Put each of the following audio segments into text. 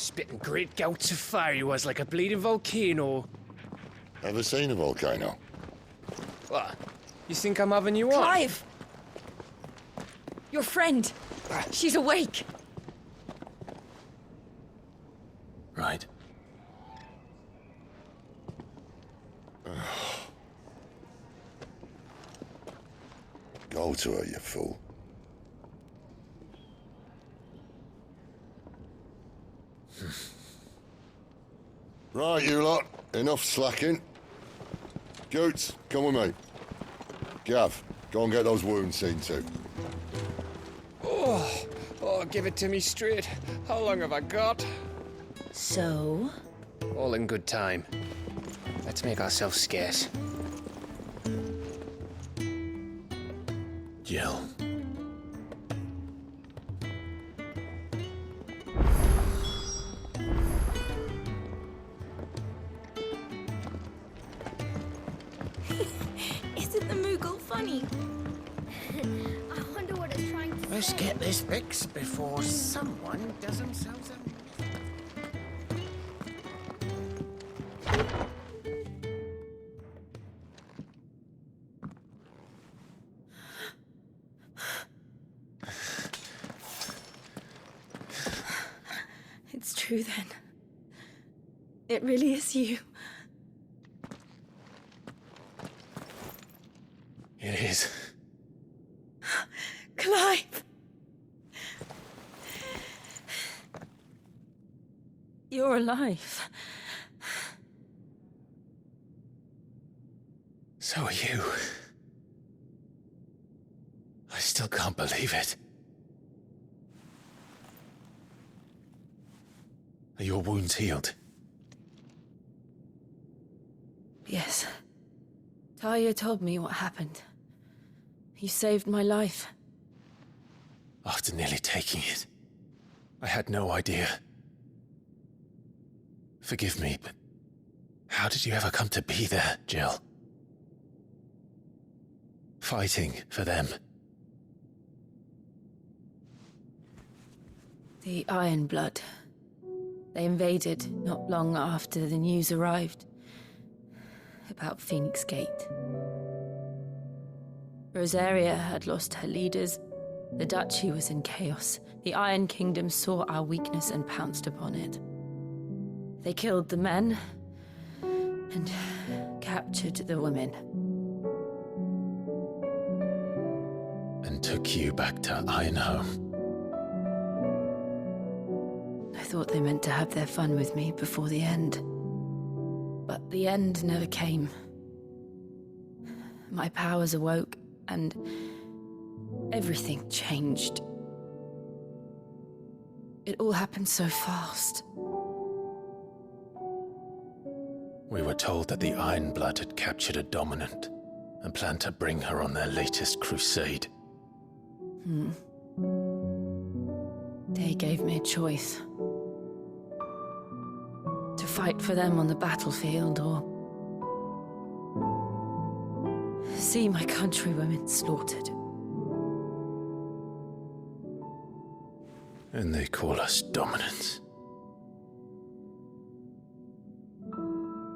Spitting great gouts of fire he was, like a bleeding volcano. Ever seen a volcano? What? You think I'm having you on? Clive! Your friend! She's awake! Right. Go to her, you fool. Right, you lot. Enough slacking. Goots, come with me. Gav, go and get those wounds seen to. Oh, give it to me straight. How long have I got? So? All in good time. Let's make ourselves scarce. Jill. Isn't the Moogle funny? I wonder what it's trying to Let's say. get this fixed before someone does themselves a... It's true then. It really is you. It is. Clive! You're alive. So are you. I still can't believe it. Are your wounds healed? Yes. Talia told me what happened. You saved my life. After nearly taking it, I had no idea. Forgive me, but how did you ever come to be there, Jill? Fighting for them. The Iron Blood. They invaded not long after the news arrived about Phoenix Gate. Rosaria had lost her leaders. The Duchy was in chaos. The Iron Kingdom saw our weakness and pounced upon it. They killed the men and captured the women. And took you back to Ironhome. I thought they meant to have their fun with me before the end. But the end never came. My powers awoke, and everything changed. It all happened so fast. We were told that the Iron Blood had captured a dominant and planned to bring her on their latest crusade. They gave me a choice. To fight for them on the battlefield, or see my countrywomen slaughtered. And they call us dominants.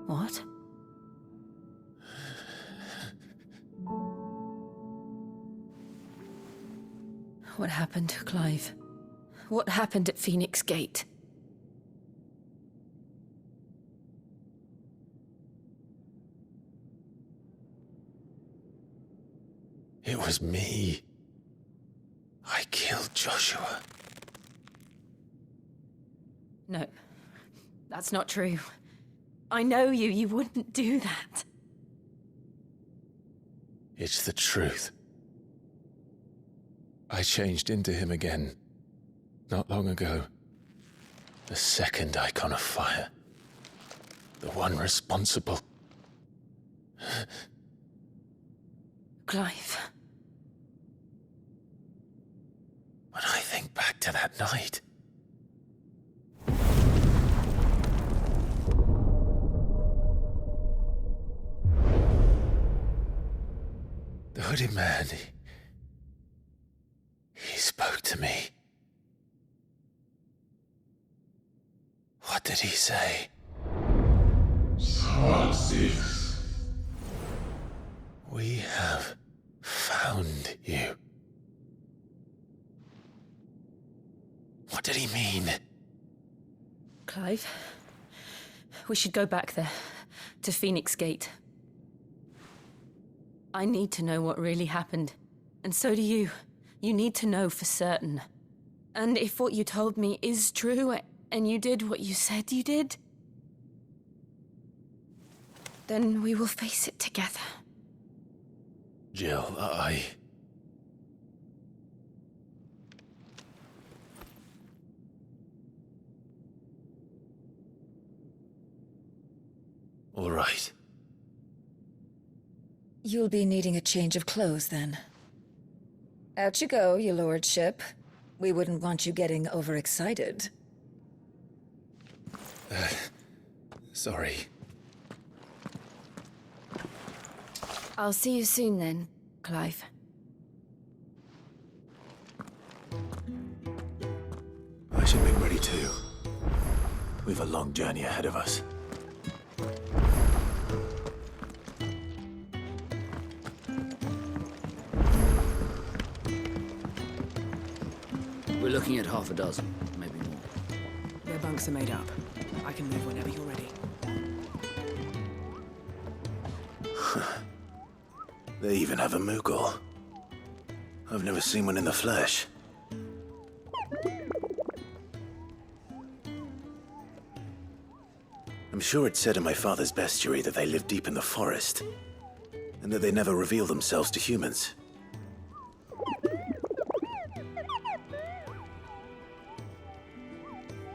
What? What happened, Clive? What happened at Phoenix Gate? It was me. I killed Joshua. No, that's not true. I know you. You wouldn't do that. It's the truth. I changed into him again, not long ago. The second icon of fire. The one responsible. Clive. When I think back to that night... The hooded man, he spoke to me. did he say? We have found you. What did he mean? Clive, we should go back there, to Phoenix Gate. I need to know what really happened, and so do you. You need to know for certain. And if what you told me is true, and you did what you said you did, then we will face it together. Jill, All right. You'll be needing a change of clothes, then. Out you go, your lordship. We wouldn't want you getting overexcited. Sorry. I'll see you soon then, Clive. I should make ready too. We've a long journey ahead of us. We're looking at half a dozen, maybe more. Their bunks are made up. I can move whenever you're ready. They even have a Moogle. I've never seen one in the flesh. I'm sure it said in my father's bestiary that they live deep in the forest, and that they never reveal themselves to humans.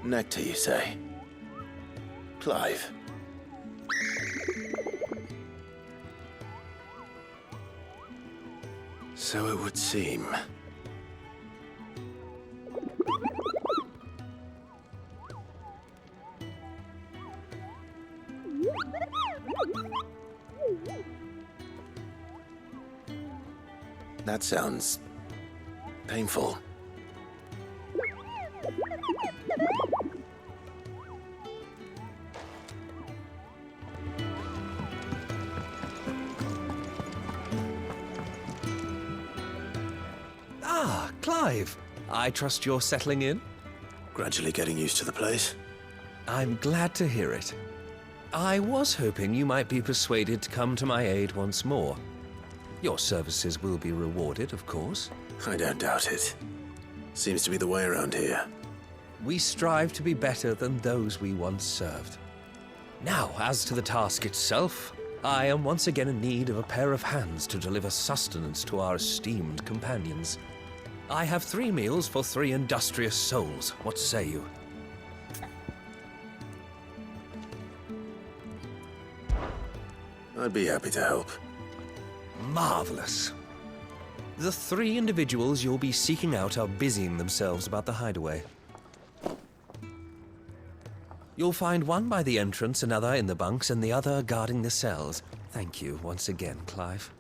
Nectar, you say? Clive. So it would seem. That sounds painful. Ah, Clive. I trust you're settling in? Gradually getting used to the place. I'm glad to hear it. I was hoping you might be persuaded to come to my aid once more. Your services will be rewarded, of course. I don't doubt it. Seems to be the way around here. We strive to be better than those we once served. Now, as to the task itself, I am once again in need of a pair of hands to deliver sustenance to our esteemed companions. I have 3 meals for 3 industrious souls. What say you? I'd be happy to help. Marvelous. The 3 individuals you'll be seeking out are busying themselves about the hideaway. You'll find one by the entrance, another in the bunks, and the other guarding the cells. Thank you once again, Clive.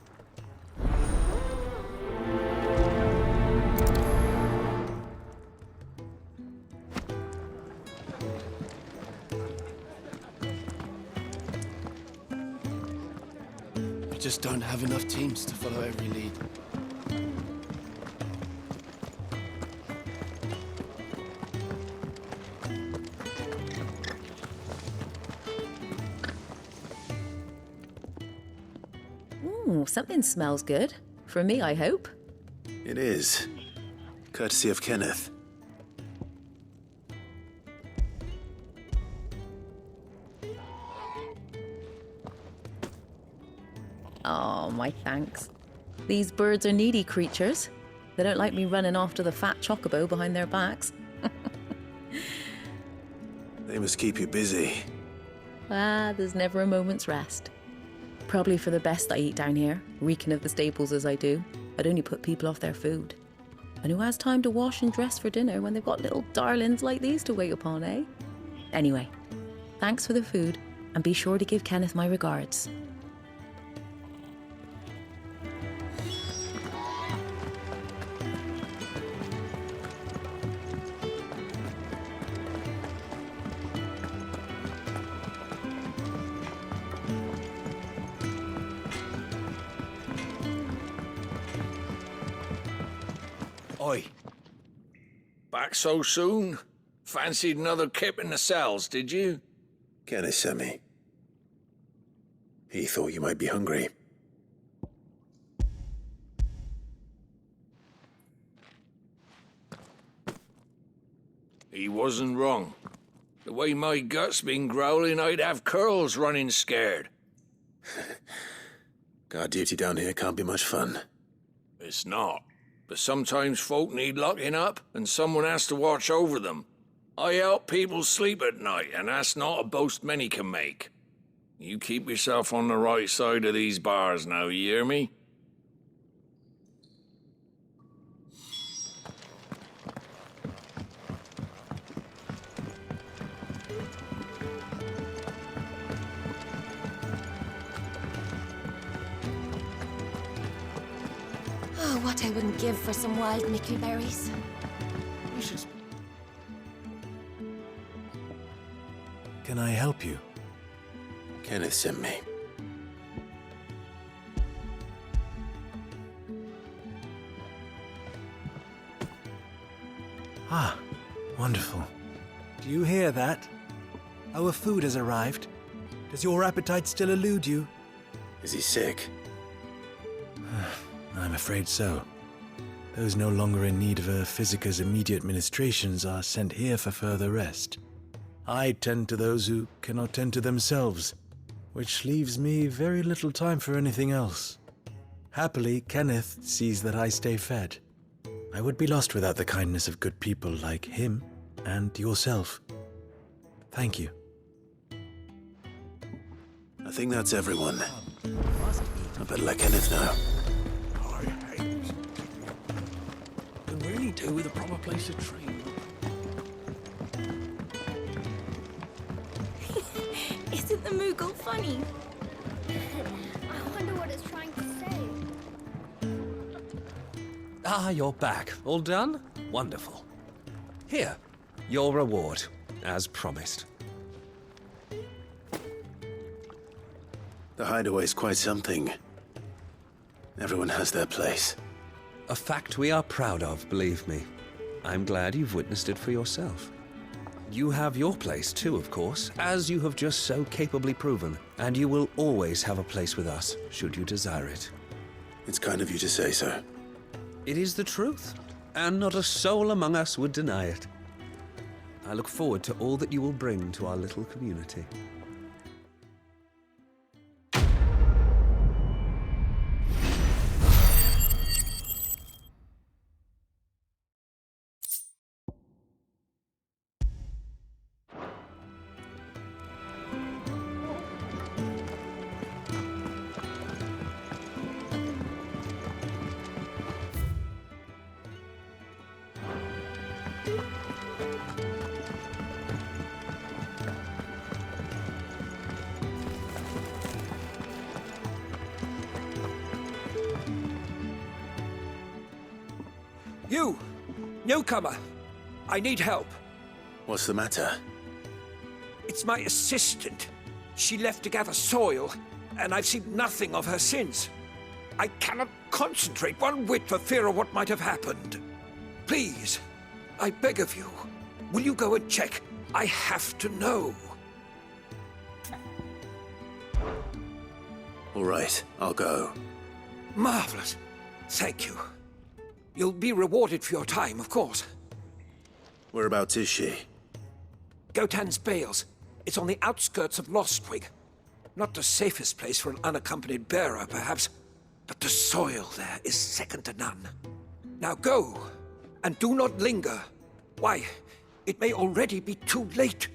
We just don't have enough teams to follow every lead. Ooh, something smells good. For me, I hope. It is. Courtesy of Kenneth. Oh, my thanks. These birds are needy creatures. They don't like me running after the fat chocobo behind their backs. They must keep you busy. Ah, there's never a moment's rest. Probably for the best I eat down here, reeking of the staples as I do. I'd only put people off their food. And who has time to wash and dress for dinner when they've got little darlings like these to wait upon, eh? Anyway, thanks for the food, and be sure to give Kenneth my regards. Oi. Back so soon? Fancied another kip in the cells, did you? Kenneth sent me. He thought you might be hungry. He wasn't wrong. The way my gut's been growling, I'd have curls running scared. Guard duty down here can't be much fun. It's not. But sometimes folk need locking up, and someone has to watch over them. I help people sleep at night, and that's not a boast many can make. You keep yourself on the right side of these bars now, you hear me? Oh, what I wouldn't give for some wild mickleberries. We should... Can I help you? Kenneth sent me. Ah, wonderful. Do you hear that? Our food has arrived. Does your appetite still elude you? Is he sick? I'm afraid so. Those no longer in need of a physicker's immediate ministrations are sent here for further rest. I tend to those who cannot tend to themselves, which leaves me very little time for anything else. Happily, Kenneth sees that I stay fed. I would be lost without the kindness of good people like him and yourself. Thank you. I think that's everyone. I better let Kenneth know. I hate... Could really do with a proper place to train. Isn't the Moogle funny? I wonder what it's trying to say. Ah, you're back. All done? Wonderful. Here, your reward, as promised. The hideaway's quite something. Everyone has their place. A fact we are proud of, believe me. I'm glad you've witnessed it for yourself. You have your place too, of course, as you have just so capably proven, and you will always have a place with us, should you desire it. It's kind of you to say so. It is the truth, and not a soul among us would deny it. I look forward to all that you will bring to our little community. You! Newcomer! I need help. What's the matter? It's my assistant. She left to gather soil, and I've seen nothing of her since. I cannot concentrate one whit for fear of what might have happened. Please, I beg of you, will you go and check? I have to know. All right, I'll go. Marvelous. Thank you. You'll be rewarded for your time, of course. Whereabouts is she? Gotan's Bales. It's on the outskirts of Lostwig. Not the safest place for an unaccompanied bearer, perhaps, but the soil there is second to none. Now go, and do not linger. Why, it may already be too late.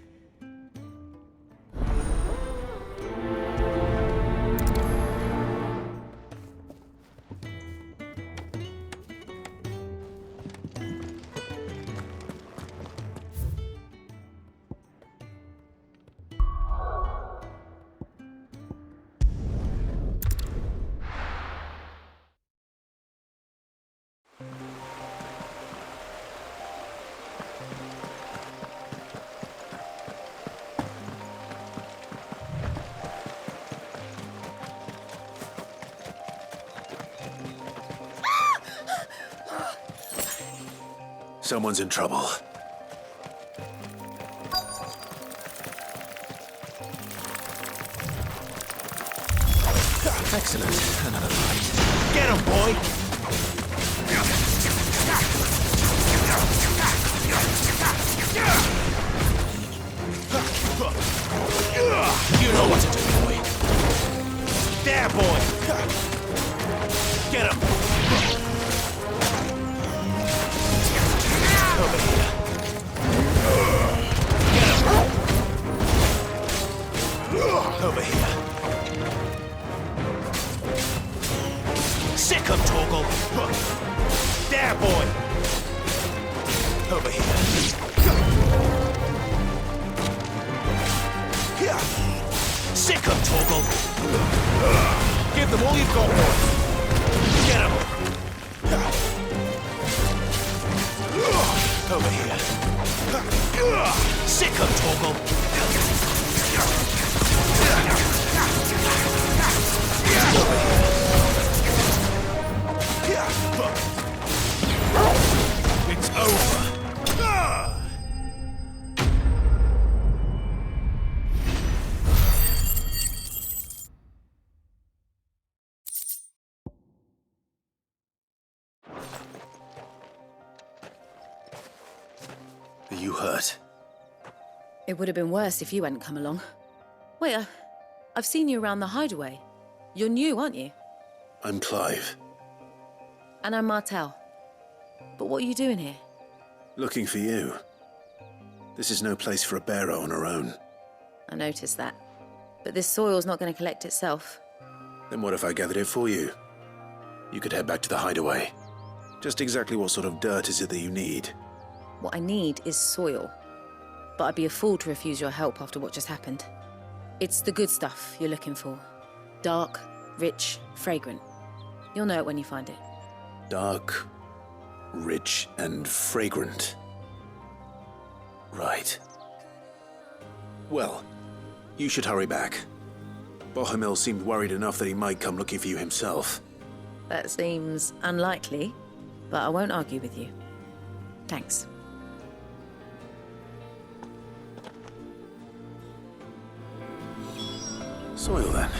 Someone's in trouble. Excellent. Another fight. Get him, boy! You know what to do, boy. There, boy! Get him! Over here. Get him! Over here. Sick him, Torgal! There, boy! Over here. Here! Sick him, Torgal! Give them all you've got, boy! Get him! Over here. Sick him, Torgal! Over here. It's over. Are you hurt? It would have been worse if you hadn't come along. Wait, I've seen you around the hideaway. You're new, aren't you? I'm Clive. And I'm Martel. But what are you doing here? Looking for you. This is no place for a bearer on her own. I noticed that. But this soil's not going to collect itself. Then what if I gathered it for you? You could head back to the hideaway. Just exactly what sort of dirt is it that you need? What I need is soil. But I'd be a fool to refuse your help after what just happened. It's the good stuff you're looking for. Dark, rich, fragrant. You'll know it when you find it. Dark, rich, and fragrant. Right. Well, you should hurry back. Bohemil seemed worried enough that he might come looking for you himself. That seems unlikely, but I won't argue with you. Thanks. Soil, then.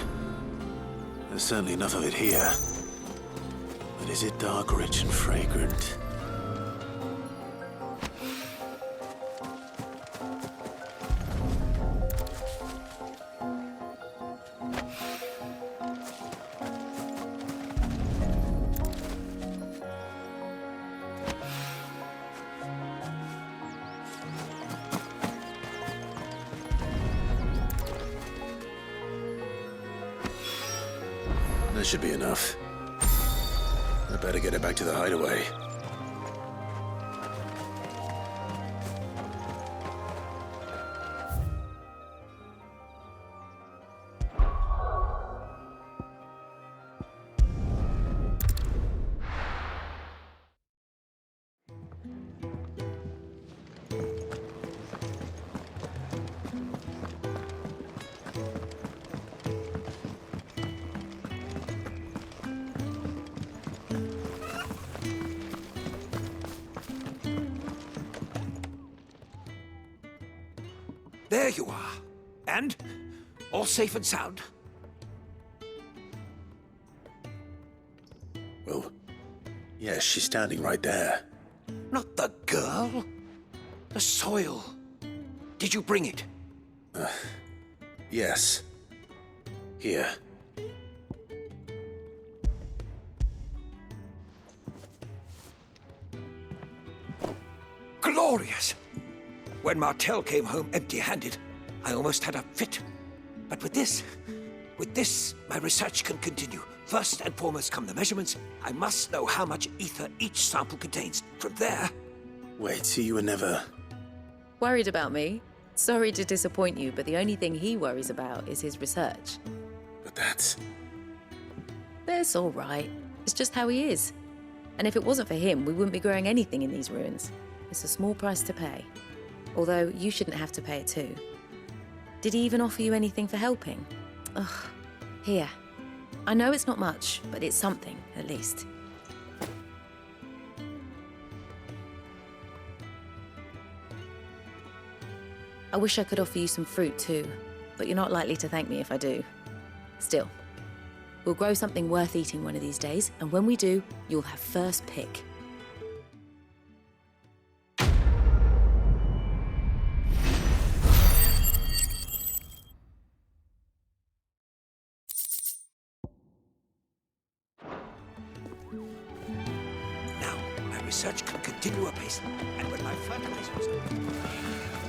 There's certainly enough of it here. But is it dark, rich, and fragrant? That should be enough. I better get it back to the hideaway. There you are. And? All safe and sound? Well, yes, she's standing right there. Not the girl. The soil. Did you bring it? Yes. Here. Glorious! When Martel came home empty-handed, I almost had a fit. But with this, my research can continue. First and foremost come the measurements. I must know how much ether each sample contains. From there... Wait, so you were never... Worried about me? Sorry to disappoint you, but the only thing he worries about is his research. But that's... That's all right. It's just how he is. And if it wasn't for him, we wouldn't be growing anything in these ruins. It's a small price to pay. Although, you shouldn't have to pay it too. Did he even offer you anything for helping? Ugh. Here. I know it's not much, but it's something, at least. I wish I could offer you some fruit too, but you're not likely to thank me if I do. Still, we'll grow something worth eating one of these days, and when we do, you'll have first pick. Now, my research can continue apace, and when my fertilizer is...